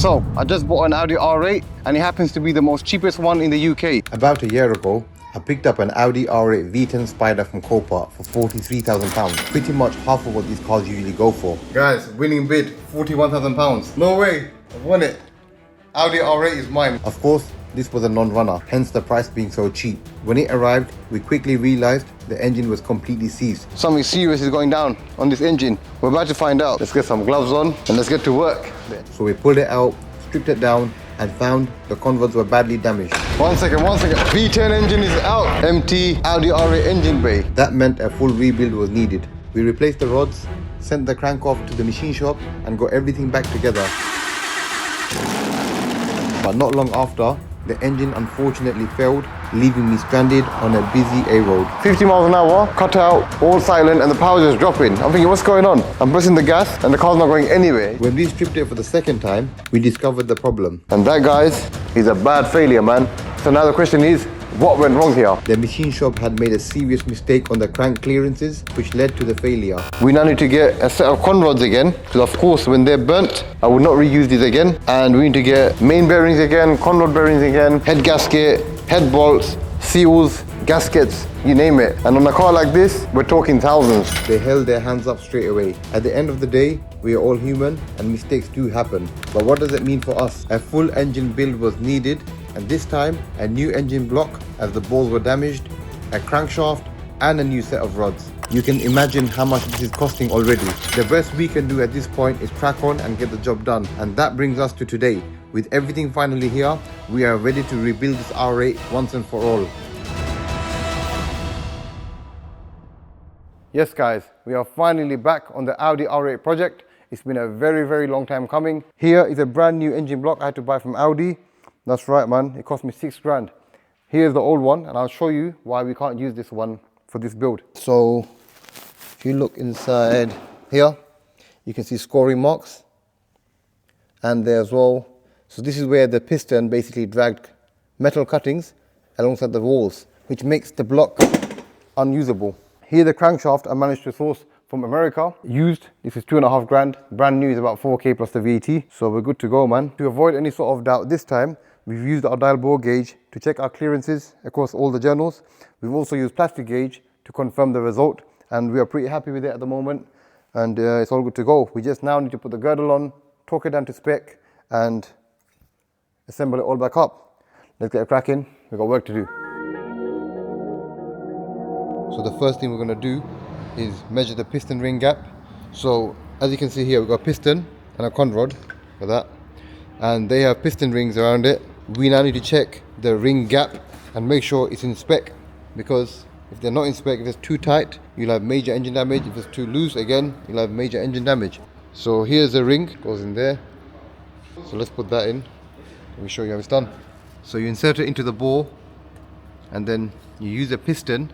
So, I just bought an Audi R8 and it happens to be the most cheapest one in the UK. About a year ago, I picked up an Audi R8 V10 Spider from Copart for £43,000, pretty much half of what these cars usually go for. Guys, winning bid, £41,000. No way, I've won it. Audi R8 is mine. Of course, this was a non-runner, hence the price being so cheap. When it arrived, we quickly realized the engine was completely seized. Something serious is going down on this engine. We're about to find out. Let's get some gloves on and let's get to work. So we pulled it out, stripped it down, and found the converts were badly damaged. One second. V10 engine is out. Empty Audi R8 engine bay. That meant a full rebuild was needed. We replaced the rods, sent the crank off to the machine shop, and got everything back together. But not long after, the engine unfortunately failed, leaving me stranded on a busy A road. 50 miles an hour, cut out, all silent, and the power just dropping. I'm thinking, what's going on? I'm pressing the gas and the car's not going anywhere. When we stripped it for the second time, we discovered the problem. And that, guys, is a bad failure, man. So now the question is, what went wrong here? The machine shop had made a serious mistake on the crank clearances, which led to the failure. We now need to get a set of con rods again, because of course when they're burnt, I would not reuse these again. And we need to get main bearings again, con rod bearings again, head gasket, head bolts, seals, gaskets, you name it. And on a car like this, we're talking thousands. They held their hands up straight away. At the end of the day, we are all human and mistakes do happen. But what does it mean for us? A full engine build was needed, and this time a new engine block as the balls were damaged, a crankshaft, and a new set of rods. You can imagine how much this is costing already. The best we can do at this point is crack on and get the job done. And that brings us to today. With everything finally here, we are ready to rebuild this R8 once and for all. Yes, guys, we are finally back on the Audi R8 project. It's been a very, very long time coming. Here is a brand new engine block I had to buy from Audi. That's right, man, it cost me £6,000. Here's the old one, and I'll show you why we can't use this one for this build. So, if you look inside here, you can see scoring marks, and there as well. So this is where the piston basically dragged metal cuttings alongside the walls, which makes the block unusable. Here the crankshaft I managed to source from America, used. This is £2,500, brand new is about 4K plus the VAT. So we're good to go, man. To avoid any sort of doubt this time, we've used our dial bore gauge to check our clearances across all the journals. We've also used plastic gauge to confirm the result, and we are pretty happy with it at the moment, and it's all good to go. We just now need to put the girdle on, torque it down to spec, and assemble it all back up. Let's get cracking, we've got work to do. So the first thing we're going to do is measure the piston ring gap. So as you can see here, we've got a piston and a con rod for that, and they have piston rings around it. We now need to check the ring gap and make sure it's in spec, because if they're not in spec, if it's too tight, you'll have major engine damage. If it's too loose, again, you'll have major engine damage. So here's the ring, goes in there. So let's put that in. Let me show you how it's done. So you insert it into the bore, and then you use a piston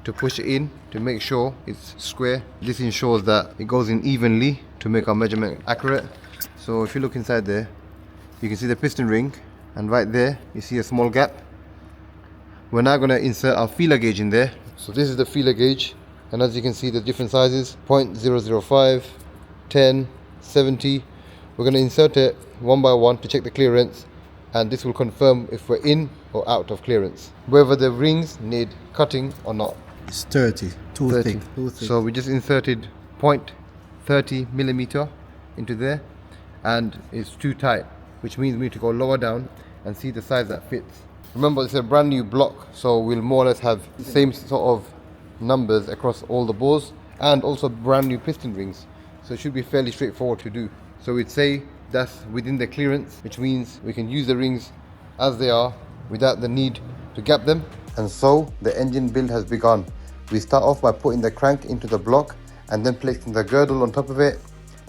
to push it in to make sure it's square. This ensures that it goes in evenly to make our measurement accurate. So if you look inside there, you can see the piston ring, and right there you see a small gap. We're now going to insert our feeler gauge in there. So this is the feeler gauge, and as you can see the different sizes, 0.005, 10, 70. We're going to insert it one by one to check the clearance, and this will confirm if we're in or out of clearance, whether the rings need cutting or not. It's 30, too thick. So we just inserted 0.30 millimeter into there, and it's too tight, which means we need to go lower down and see the size that fits. Remember, it's a brand new block, so we'll more or less have the same sort of numbers across all the bores, and also brand new piston rings, so it should be fairly straightforward to do. So we'd say that's within the clearance, which means we can use the rings as they are without the need to gap them. And so the engine build has begun. We start off by putting the crank into the block and then placing the girdle on top of it,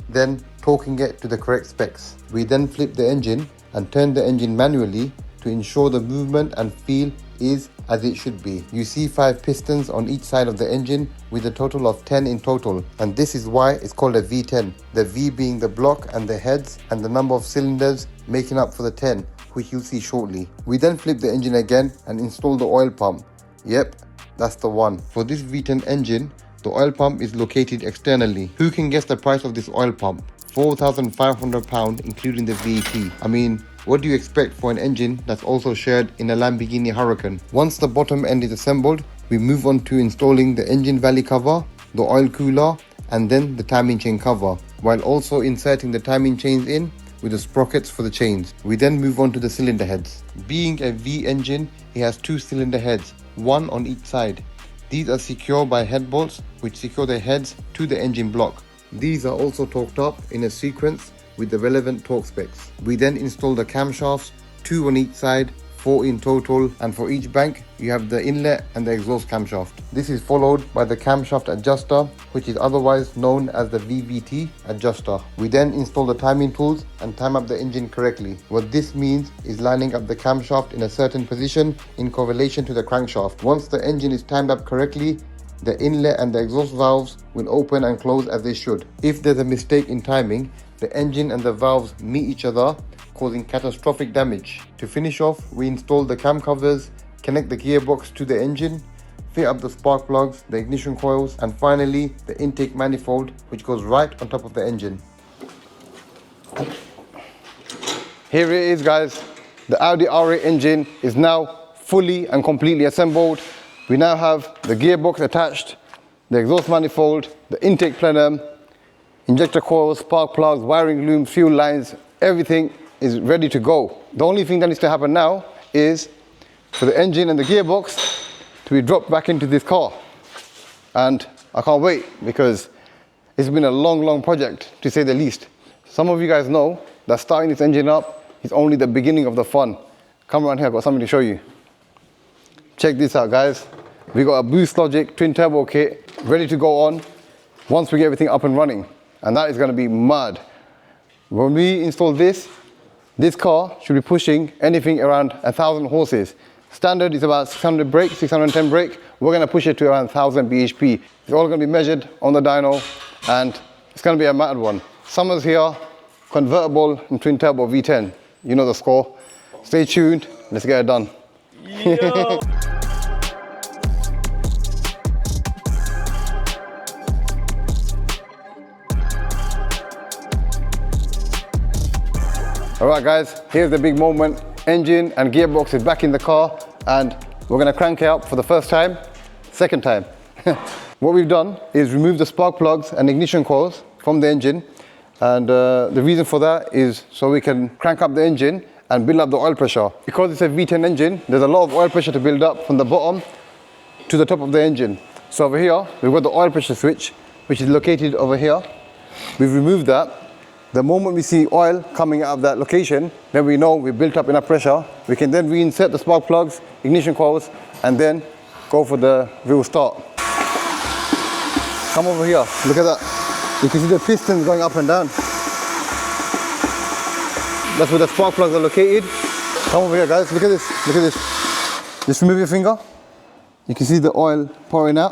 then torquing it to the correct specs. We then flip the engine and turn the engine manually to ensure the movement and feel is as it should be. You see 5 pistons on each side of the engine with a total of 10 in total, and this is why it's called a V10, the V being the block and the heads, and the number of cylinders making up for the 10, which you'll see shortly. We then flip the engine again and install the oil pump. Yep, that's the one. For this V10 engine, the oil pump is located externally. Who can guess the price of this oil pump? £4,500 including the VAT. I mean, what do you expect for an engine that's also shared in a Lamborghini Huracan? Once the bottom end is assembled, we move on to installing the engine valley cover, the oil cooler, and then the timing chain cover, while also inserting the timing chains in with the sprockets for the chains. We then move on to the cylinder heads. Being a V engine, it has 2 cylinder heads, one on each side. These are secured by head bolts which secure the heads to the engine block. These are also torqued up in a sequence with the relevant torque specs. We then install the camshafts, 2 on each side, 4 in total, and for each bank you have the inlet and the exhaust camshaft. This is followed by the camshaft adjuster, which is otherwise known as the VVT adjuster. We then install the timing tools and time up the engine correctly. What this means is lining up the camshaft in a certain position in correlation to the crankshaft. Once the engine is timed up correctly, the inlet and the exhaust valves will open and close as they should. If there's a mistake in timing, the engine and the valves meet each other, causing catastrophic damage. To finish off, we install the cam covers, connect the gearbox to the engine, fit up the spark plugs, the ignition coils, and finally the intake manifold, which goes right on top of the engine. Here it is, guys. The Audi R8 engine is now fully and completely assembled. We now have the gearbox attached, the exhaust manifold, the intake plenum, injector coils, spark plugs, wiring looms, fuel lines, everything is ready to go. The only thing that needs to happen now is for the engine and the gearbox to be dropped back into this car. And I can't wait because it's been a long project, to say the least. Some of you guys know that starting this engine up is only the beginning of the fun. Come around here, I've got something to show you. Check this out, guys. We got a Boost Logic twin turbo kit ready to go on once we get everything up and running. And that is going to be mad. When we install this car should be pushing anything around 1,000 horses. Standard is about 600 brake, 610 brake. We're going to push it to around 1,000 bhp. It's all going to be measured on the dyno, and it's going to be a mad one. Summer's here, convertible and twin turbo V10. You know the score. Stay tuned. Let's get it done. Alright guys, here's the big moment. Engine and gearbox is back in the car and we're going to crank it up for the first time, second time. What we've done is remove the spark plugs and ignition coils from the engine, and the reason for that is so we can crank up the engine and build up the oil pressure. Because it's a V10 engine, there's a lot of oil pressure to build up from the bottom to the top of the engine. So over here, we've got the oil pressure switch, which is located over here. We've removed that. The moment we see oil coming out of that location, then we know we've built up enough pressure. We can then reinsert the spark plugs, ignition coils, and then go for the real start. Come over here, look at that. You can see the pistons going up and down. That's where the spark plugs are located. Come over here guys, look at this, look at this. Just remove your finger. You can see the oil pouring out.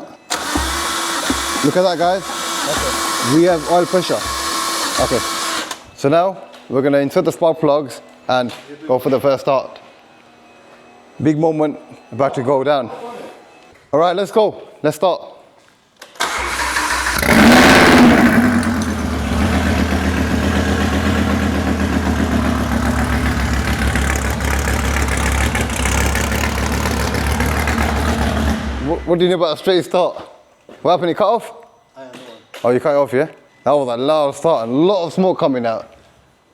Look at that guys. Okay. We have oil pressure. Okay. So now we're going to insert the spark plugs and go for the first start. Big moment about to go down. All right, let's go. Let's start. What do you know about a straight start? What happened? You cut off? Oh, you cut it off, yeah? That was a loud start and a lot of smoke coming out.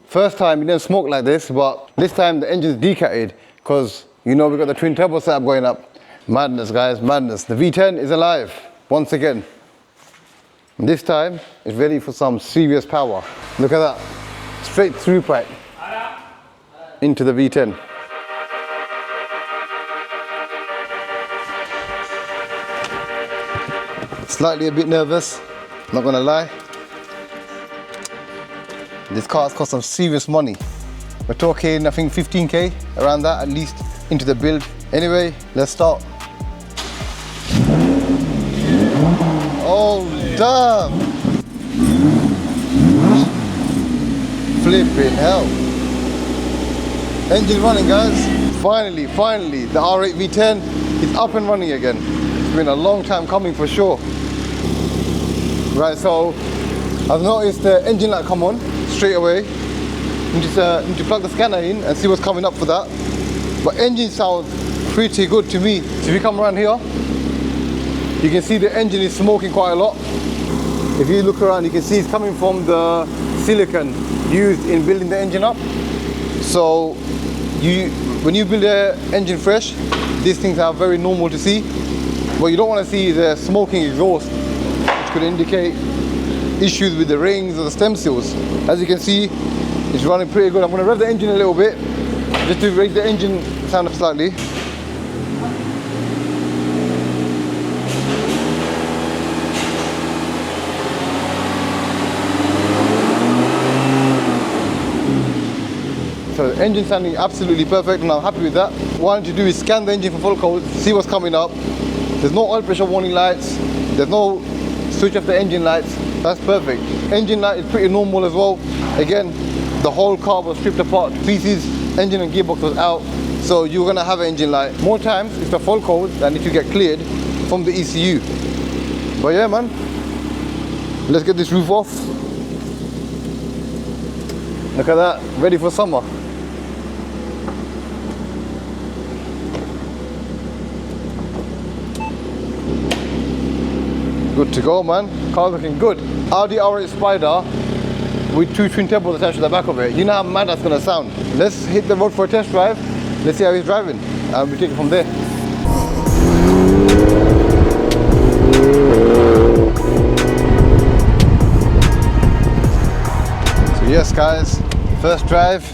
First time it didn't smoke like this, but this time the engine's decatted because you know we've got the twin turbo setup going up. Madness guys, madness. The V10 is alive once again. And this time it's ready for some serious power. Look at that. Straight through pipe into the V10. Slightly a bit nervous, not gonna lie. This car's cost some serious money. We're talking, I think 15k, around that at least, into the build. Anyway, let's start. Oh, damn! Flipping hell. Engine running, guys. Finally, the R8 V10 is up and running again. It's been a long time coming for sure. Right, so I've noticed the engine light come on. straight away. You need to plug the scanner in and see what's coming up for that. But engine sounds pretty good to me. So if you come around here, you can see the engine is smoking quite a lot. If you look around, you can see it's coming from the silicon used in building the engine up. So when you build an engine fresh, these things are very normal to see. What you don't want to see is a smoking exhaust, which could indicate issues with the rings or the stem seals. As you can see, it's running pretty good. I'm going to rev the engine a little bit, just to raise the engine sound up slightly. So the engine sounding absolutely perfect, and I'm happy with that. What I need to do is scan the engine for full code, see what's coming up. There's no oil pressure warning lights, there's no switch off the engine lights. That's perfect. Engine light is pretty normal as well. Again, the whole car was stripped apart to pieces, engine and gearbox was out, so you're gonna have an engine light. More times it's the full code that need to get cleared from the ECU. But yeah man, let's get this roof off. Look at that, ready for summer. Good to go man, car's looking good. Audi R8 Spider with 2 twin turbos attached to the back of it. You know how mad that's gonna sound. Let's hit the road for a test drive. Let's see how he's driving, and we'll take it from there. So yes guys, first drive,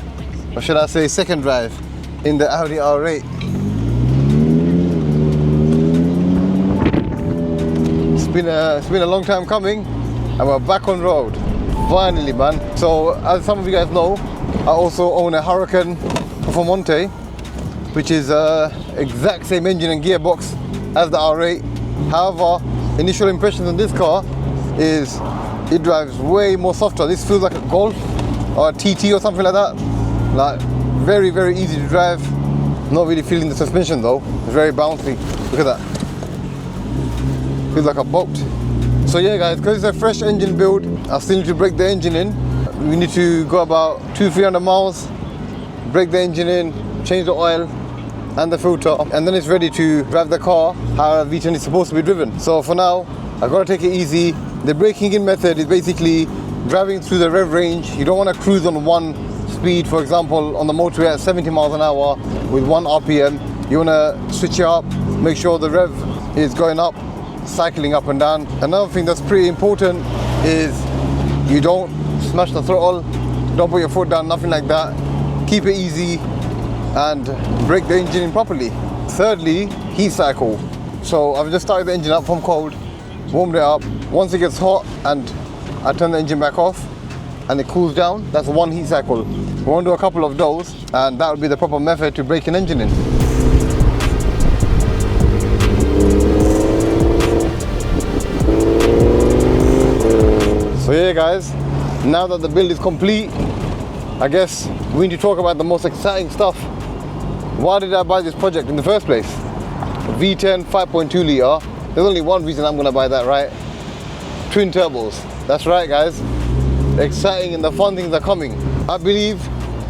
or should I say second drive, in the Audi R8. It's been a long time coming, and we're back on road. Finally man. So as some of you guys know, I also own a Hurricane Performante, which is exact same engine and gearbox as the R8. However, initial impressions on this car is it drives way more softer. This feels like a Golf or a TT or something like that. Like very, very easy to drive. Not really feeling the suspension though. It's very bouncy. Look at that. Feels like a boat. So yeah guys, because it's a fresh engine build, I still need to break the engine in. We need to go about 200-300 miles, break the engine in, change the oil and the filter, and then it's ready to drive the car how a V10 is supposed to be driven. So for now, I've got to take it easy. The braking in method is basically driving through the rev range. You don't want to cruise on one speed, for example on the motorway at 70 miles an hour with 1 RPM. You want to switch it up, make sure the rev is going up, cycling up and down. Another thing that's pretty important is you don't smash the throttle, don't put your foot down, nothing like that. Keep it easy and break the engine in properly. Thirdly, heat cycle. So I've just started the engine up from cold, warmed it up. Once it gets hot and I turn the engine back off and it cools down, that's 1 heat cycle. We want to do a couple of those, and that would be the proper method to break an engine in. So yeah guys, now that the build is complete, I guess we need to talk about the most exciting stuff. Why did I buy this project in the first place? V10 5.2 litre. There's only one reason I'm gonna buy that, right? Twin turbos. That's right guys. Exciting, and the fun things are coming. I believe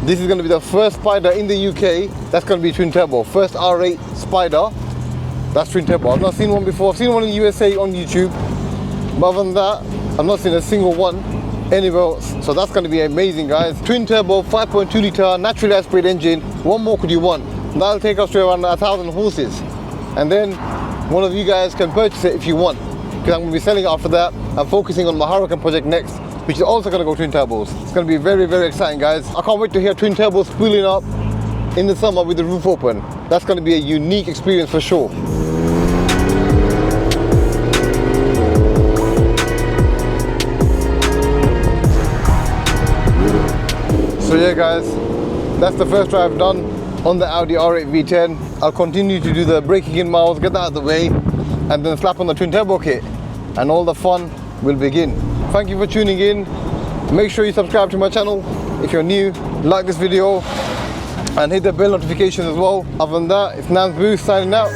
this is gonna be the first Spider in the UK that's gonna be twin turbo. First R8 Spider, that's twin turbo. I've not seen one before. I've seen one in the USA on YouTube, but other than that, I've not seen a single one anywhere else. So that's going to be amazing guys. Twin turbo, 5.2 litre, naturally aspirated engine. What more could you want? That'll take us to around 1,000 horses. And then one of you guys can purchase it if you want, because I'm going to be selling it after that. I'm focusing on my Hurricane project next, which is also going to go twin turbos. It's going to be very, very exciting guys. I can't wait to hear twin turbos spooling up in the summer with the roof open. That's going to be a unique experience for sure. So yeah guys, that's the first drive done on the Audi R8 V10. I'll continue to do the braking in miles, get that out of the way, and then slap on the twin turbo kit, and all the fun will begin. Thank you for tuning in. Make sure you subscribe to my channel if you're new, like this video, and hit the bell notification as well. Other than that, it's namzboost signing out.